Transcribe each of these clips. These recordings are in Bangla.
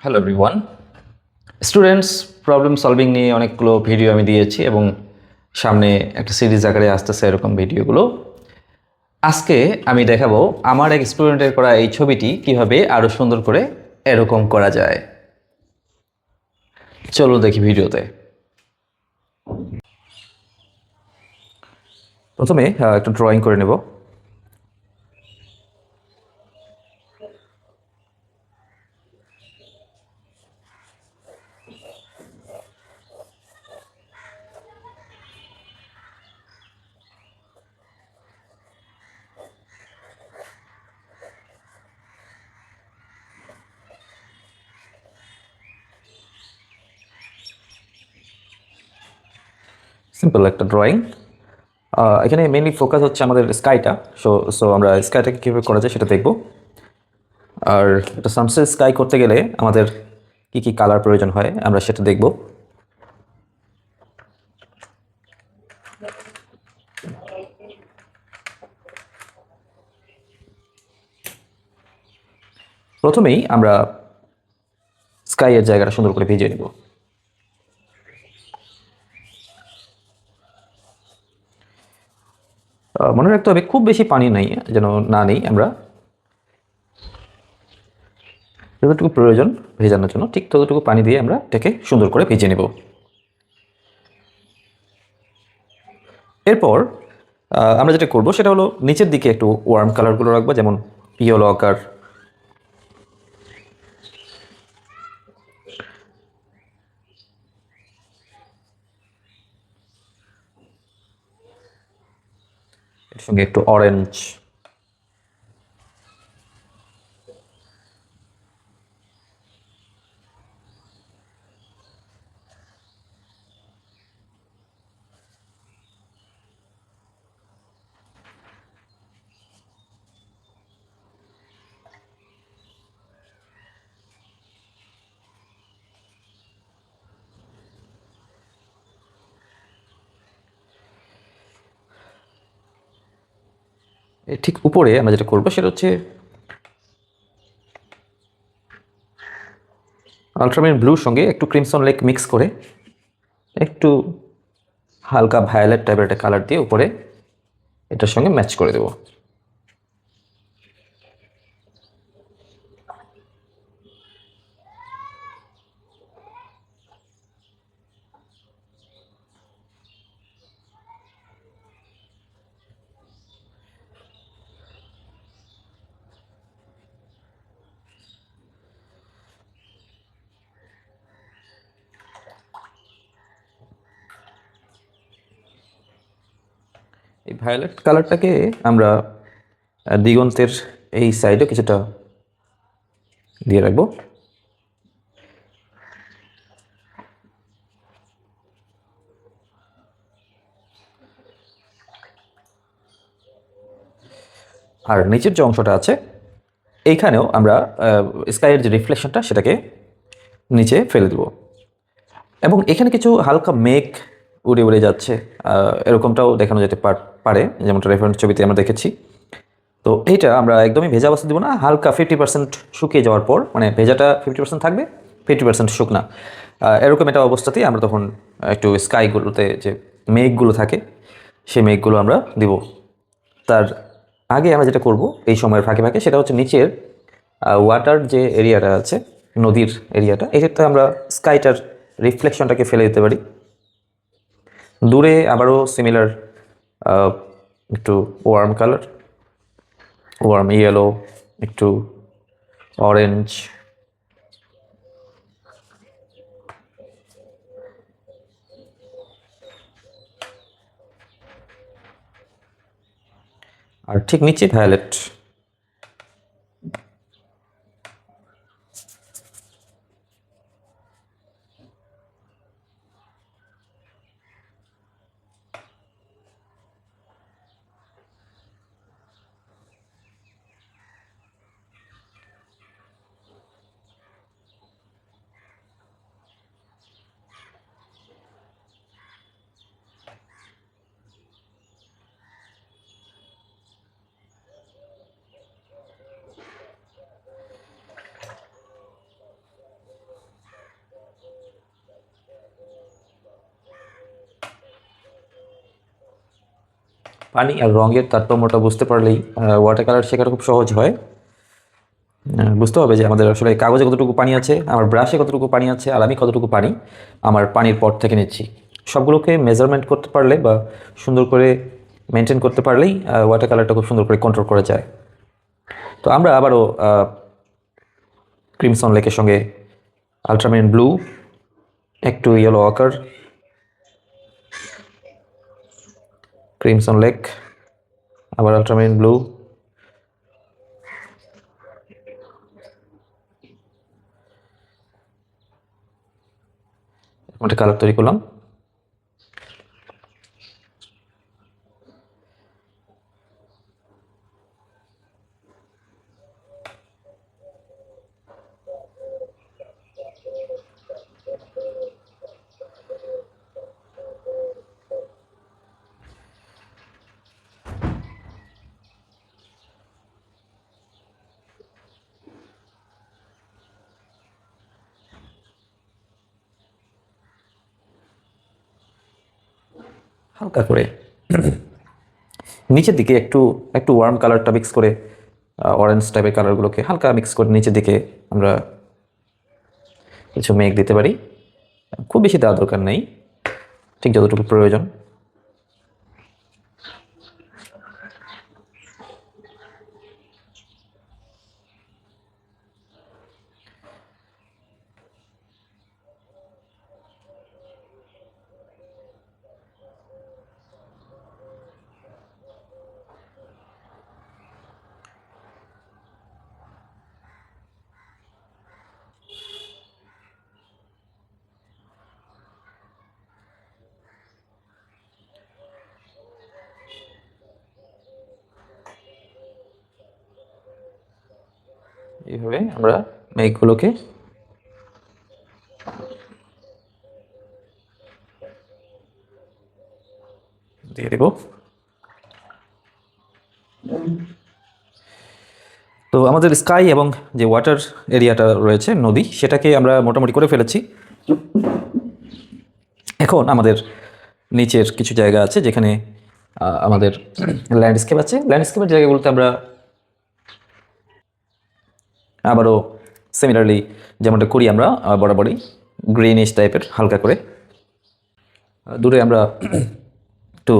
Hello everyone. Students problem solving নিয়ে অনেকগুলো ভিডিও আমি দিয়েছি এবং সামনে একটা সিরিজ আকারে আসতেছে এরকম ভিডিওগুলো। আজকে আমি দেখাবো আমার এক স্টুডেন্টের করা এই ছবিটি কিভাবে আরও সুন্দর করে এরকম করা যায়। চলো দেখি ভিডিওতে। প্রথমে একটু ড্রয়িং করে নেব। সিম্পল একটা ড্রয়িং। এখানে মেইনলি ফোকাস হচ্ছে আমাদের স্কাইটা। সো সো আমরা স্কাইটাকে কীভাবে করা যায় সেটা দেখব। আর একটা সানসেট স্কাই করতে গেলে আমাদের কি কি কালার প্রয়োজন হয় আমরা সেটা দেখব। প্রথমেই আমরা স্কাইয়ের জায়গাটা সুন্দর করে ভিজিয়ে নেব। মনে রাখতে হবে খুব বেশি পানি নাই যেন না নেই, আমরা যতটুকু প্রয়োজন ভেজানোর জন্য ঠিক ততটুকু পানি দিয়ে আমরা এটাকে সুন্দর করে ভেজে নেব। এরপর আমরা যেটা করব সেটা হলো নিচের দিকে একটু ওয়ার্ম কালারগুলো রাখবো, যেমন ইয়েলো আকার, এর সঙ্গে একটু অরেঞ্জ, ঠিক উপরে আমরা যেটা করবো সেটা হচ্ছে আলট্রামারিন ব্লুর সঙ্গে একটু ক্রিমসন লেক মিক্স করে একটু হালকা ভায়োলেট টাইপের একটা কালার দিয়ে উপরে এটার সঙ্গে ম্যাচ করে দেবো। এই ভায়োলেট কালারটাকে আমরা দিগন্তের এই সাইডে কিছুটা দিয়ে রাখবো। আর নিচের যে অংশটা আছে এইখানেও আমরা স্কাইয়ের যে রিফ্লেকশনটা সেটাকে নিচে ফেলে দেব। এবং এখানে কিছু হালকা মেঘ উড়ে উড়ে যাচ্ছে, এরকমটাও দেখানো যেতে পারে, যেমনটা রেফারেন্স ছবিতে আমরা দেখেছি। তো এইটা আমরা একদমই ভেজা অবস্থা দেবো না, হালকা 50% শুকিয়ে যাওয়ার পর, মানে ভেজাটা 50% থাকবে, 50% শুকনা, এরকম একটা অবস্থাতেই আমরা তখন একটু স্কাইগুলোতে যে মেঘগুলো থাকে সেই মেঘগুলো আমরা দিব। তার আগে আমরা যেটা করব এই সময়ের ফাঁকে ফাঁকে সেটা হচ্ছে নিচের ওয়াটার যে এরিয়াটা আছে, নদীর এরিয়াটা, এক্ষেত্রে আমরা স্কাইটার রিফ্লেকশনটাকে ফেলে দিতে পারি। দূরে আবারও সিমিলার একটু ওয়ার্ম কালার, ওয়ার্ম ইয়েলো, একটু অরেঞ্জ, আর ঠিক নিচে ভায়োলেট। পানি আর রঙের তারতম্যটা বুঝতে পারলেই ওয়াটার কালার শেখাটা খুব সহজ হয়। বুঝতে হবে যে আমাদের আসলে কাগজে কতটুকু পানি আছে, আমার ব্রাশে কতটুকু পানি আছে, আর আমি কতটুকু পানি আমার পানির পট থেকে নিচ্ছি। সবগুলোকে মেজারমেন্ট করতে পারলে বা সুন্দর করে মেনটেন করতে পারলেই ওয়াটার কালারটা খুব সুন্দর করে কন্ট্রোল করা যায়। তো আমরা আবারও ক্রিমসন লেকের সঙ্গে আলট্রামেরিন ব্লু, একটু ইয়েলো অকার, ক্রিমসন লেক, আবার আলট্রামেরিন ব্লু, একটা কালার তৈরি করলাম। হালকা করে নিচের দিকে একটু একটু ওয়ার্ম কালারটা মিক্স করে, অরেঞ্জ টাইপের কালারগুলোকে হালকা মিক্স করে নিচের দিকে আমরা কিছু মেঘ দিতে পারি। খুব বেশি দেওয়ার দরকার নেই, ঠিক যতটুকু প্রয়োজন। এইভাবে আমরা মেঘগুলোকে দিয়ে দেব। তো আমাদের স্কাই এবং যে ওয়াটার এরিয়াটা রয়েছে, নদী, সেটাকে আমরা মোটামুটি করে ফেলেছি। এখন আমাদের নিচের কিছু জায়গা আছে যেখানে আমাদের ল্যান্ডস্কেপ আছে। ল্যান্ডস্কেপের জায়গাগুলোতে আমরা আবারও সিমিলারলি যেমনটা করি আমরা বরাবরই গ্রিনিশ টাইপের হালকা করে দূরে আমরা একটু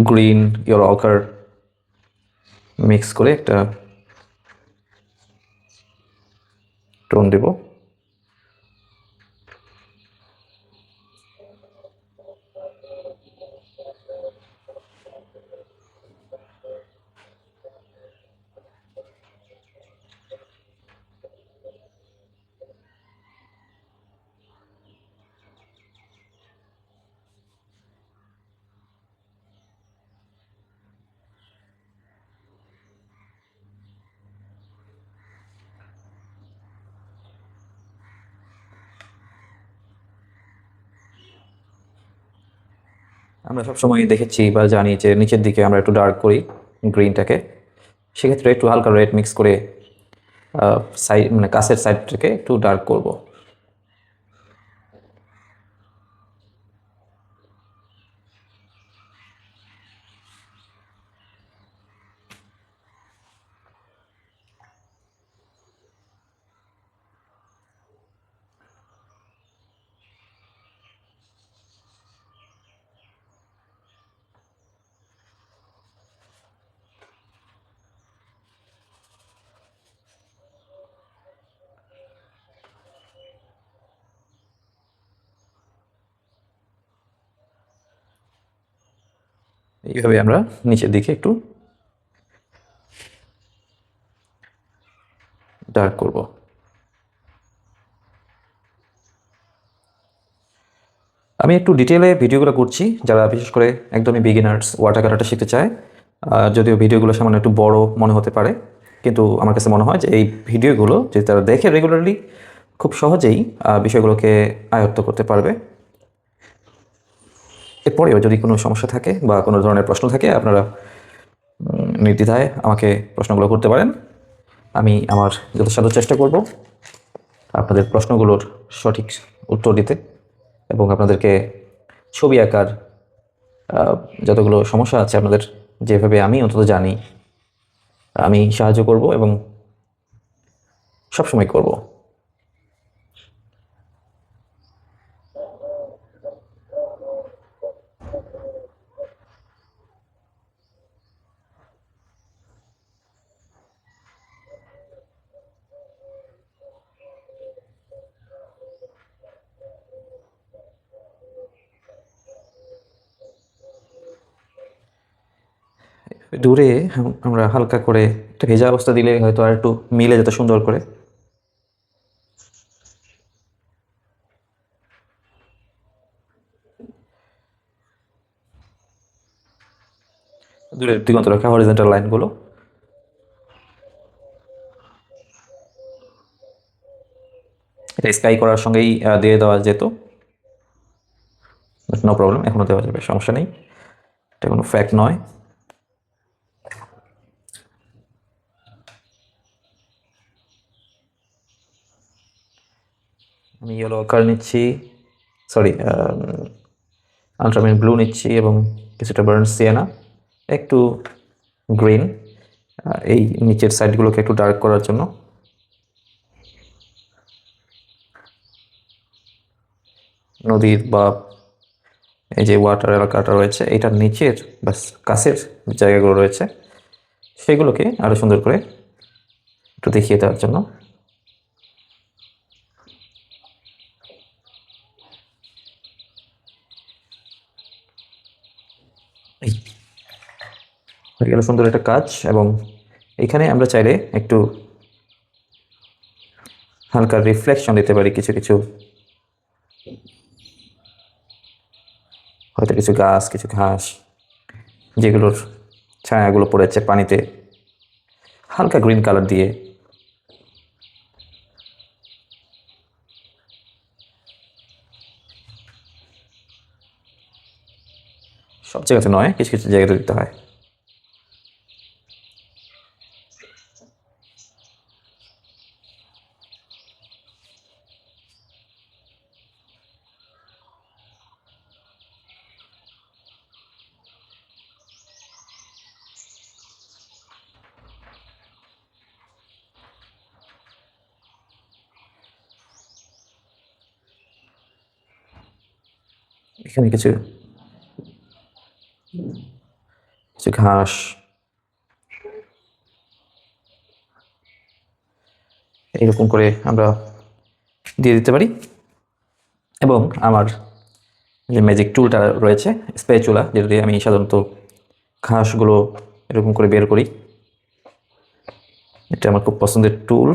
গ্রিন ইয়েলো অকার মিক্স করে একটা টোন দেব। আমরা সবসময় দেখেছি বা জানি যে নিচের দিকে আমরা একটু ডার্ক করি গ্রিনটাকে, সেক্ষেত্রে একটু হালকা রেড মিক্স করে সাইড মানে কাছের সাইডটাকে একটু ডার্ক করব। এইভাবে আমরা নিচের দিকে একটু ডার্ক করব। আমি একটু ডিটেলে ভিডিওগুলো করছি যারা বিশেষ করে একদমই বিগিনার্স ওয়াটার কালারটা শিখতে চায়। যদিও ভিডিওগুলো সামান্য একটু বড় মনে হতে পারে, কিন্তু আমার কাছে মনে হয় যে এই ভিডিওগুলো যদি তারা দেখে রেগুলারলি, খুব সহজেই বিষয়গুলোকে আয়ত্ত করতে পারবে। এরপরেও যদি কোনো সমস্যা থাকে বা কোনো ধরনের প্রশ্ন থাকে, আপনারা নির্দ্বিধায় আমাকে প্রশ্নগুলো করতে পারেন। আমি আমার যথাসাধ্য চেষ্টা করব আপনাদের প্রশ্নগুলোর সঠিক উত্তর দিতে এবং আপনাদেরকে ছবি আঁকার যতগুলো সমস্যা আছে আপনাদের, যেভাবে আমি অন্তত জানি, আমি সাহায্য করব এবং সবসময় করব। দূরে আমরা হালকা করে একটা ভেজা অবস্থা দিলে হয়তো আর একটু মিলে যেত সুন্দর করে। দূরের দিগন্ত রাখা হরিজন্টাল লাইনগুলো এটা স্কাই করার সঙ্গেই দিয়ে দেওয়া যেত, বাট নো প্রবলেম, এখনও দেওয়া যাবে, সমস্যা নেই, এটা কোনো ফ্যাক্ট নয়। আমি ইয়েলো কালার নিচ্ছি, সরি আলট্রামারিন ব্লু নিচ্ছি এবং কিছুটা বার্ন সিয়েনা, একটু গ্রিন, এই নিচের সাইডগুলোকে একটু ডার্ক করার জন্য। নদীর বা এই যে ওয়াটার এলাকাটা রয়েছে এটার নিচের বা কাছের জায়গাগুলো রয়েছে সেগুলোকে আরও সুন্দর করে একটু দেখিয়ে দেওয়ার জন্য। এই হয়ে গেল সুন্দর একটা কাজ। এবং এখানে আমরা চাইলে একটু হালকা রিফ্লেকশন দিতে পারি, কিছু কিছু হয়তো কিছু গাছ, কিছু ঘাস যেগুলোর ছায়াগুলো পড়েছে পানিতে, হালকা গ্রিন কালার দিয়ে। সব জায়গাতে নয়, কিছু কিছু জায়গাতে দিতে হয়। এখানে কিছু কিছু ঘাস এইরকম করে আমরা দিয়ে দিতে পারি। এবং আমার যে ম্যাজিক টুলটা রয়েছে, স্প্যাচুলা, যেটা দিয়ে আমি সাধারণত ঘাসগুলো এরকম করে বের করি, এটা আমার খুব পছন্দের টুল।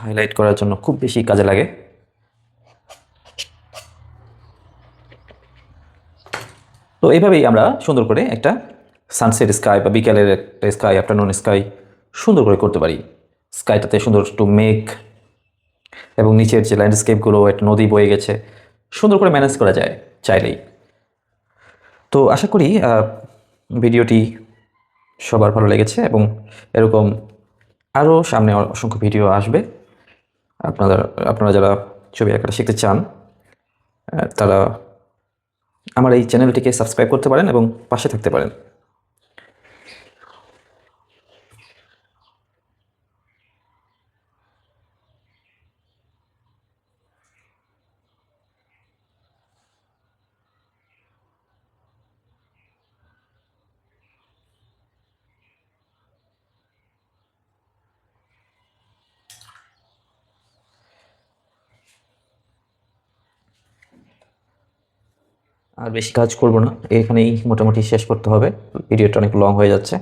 হাইলাইট করার জন্য খুব বেশি কাজে লাগে। তো এইভাবেই আমরা সুন্দর করে একটা সানসেট স্কাই বা বিকেলের একটা স্কাই, আফটারনুন স্কাই সুন্দর করে করতে পারি। স্কাইটাতে সুন্দর একটু মেঘ এবং নিচের যে ল্যান্ডস্কেপগুলো, একটা নদী বয়ে গেছে, সুন্দর করে ম্যানেজ করা যায় চাইলেই। তো আশা করি ভিডিওটি সবার ভালো লেগেছে এবং এরকম আরও সামনে অসংখ্য ভিডিও আসবে। আপনারা আপনারা যারা ছবি আঁকাটা শিখতে চান তারা আমার এই চ্যানেলটিকে সাবস্ক্রাইব করতে পারেন এবং পাশে থাকতে পারেন। আর বেশি কাজ করব না, এখানেই মোটামুটি শেষ করতে হবে, ভিডিওটা অনেক লং হয়ে যাচ্ছে।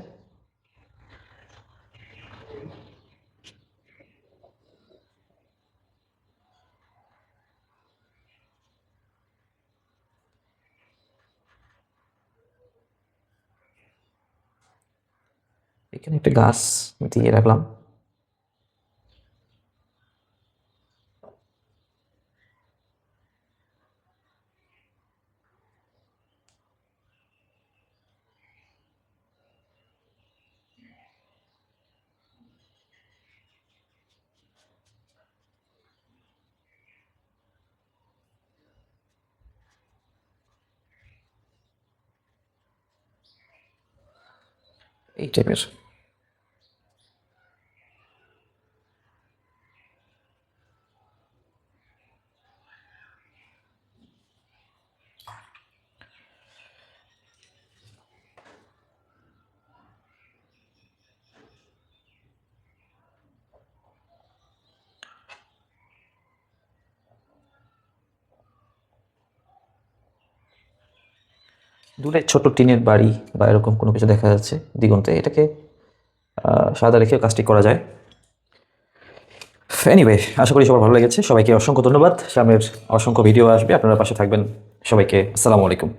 এখানে একটা গাছ দিয়ে রাখলাম। এই টাইপের। দূরে ছোট টিনের বাড়ি বা এরকম কোনো কিছু দেখা যাচ্ছে দিগন্তে, এটাকে সাদা রেখেও কাজটি করা যায়। এনিওয়ে, আশা করি সবার ভালো লেগেছে। সবাইকে অসংখ্য ধন্যবাদ। সামনের অসংখ্য ভিডিও আসবে, আপনারা পাশে থাকবেন। সবাইকে আসসালামু আলাইকুম।